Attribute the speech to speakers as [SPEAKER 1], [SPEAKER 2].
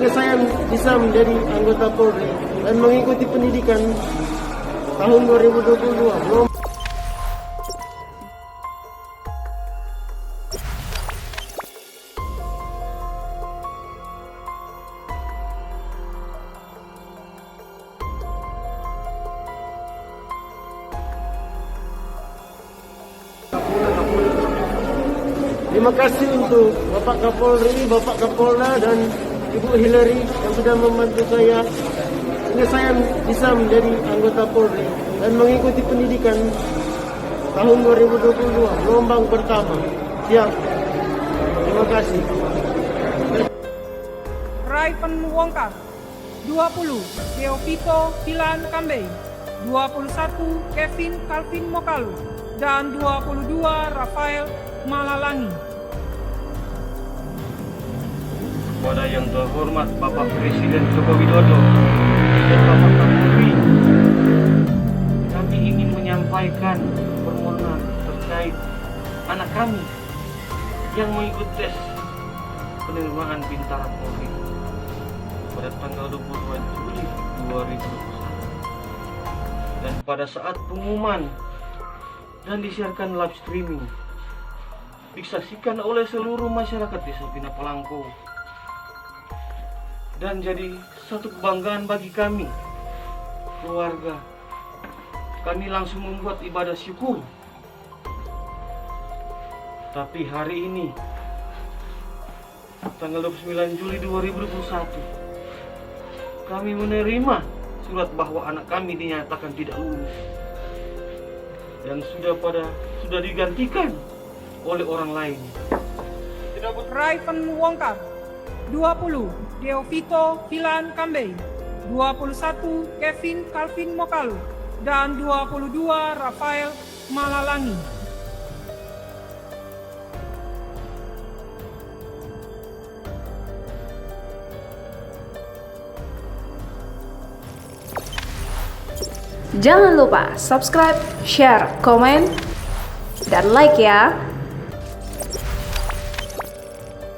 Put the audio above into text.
[SPEAKER 1] sehingga saya bisa menjadi anggota Polri dan mengikuti pendidikan tahun 2022. Terima kasih untuk Bapak Kapolri, Bapak Kapolda, dan Ibu Hillary yang sudah membantu saya sehingga saya bisa menjadi anggota Polri dan mengikuti pendidikan tahun 2022 gelombang pertama. Siap. Terima kasih.
[SPEAKER 2] Raipan Wongkar 20 Teovito Pilan Kambei, 21 Kevin Calvin Mokalu, dan 22 Rafael Malalangi.
[SPEAKER 3] Kepada yang terhormat Bapak Presiden Joko Widodo dan Bapak Kapolri, kami ingin menyampaikan permohonan terkait anak kami yang mengikuti tes penerimaan Bintara Polri pada tanggal 22 Juli 2021. Dan pada saat pengumuman dan disiarkan live streaming disaksikan oleh seluruh masyarakat Desa Bina Palangko, dan jadi satu kebanggaan bagi kami keluarga. Kami langsung membuat ibadah syukur. Tapi hari ini tanggal 29 Juli 2021 kami menerima surat bahwa anak kami dinyatakan tidak lulus dan sudah digantikan oleh orang lain.
[SPEAKER 2] Raipan Wongkar 20 Teovito Pilan Kambei, 21 Kevin Calvin Mokalu, dan 22 Rafael Malalangi.
[SPEAKER 4] Jangan lupa subscribe, share, komen, dan like ya.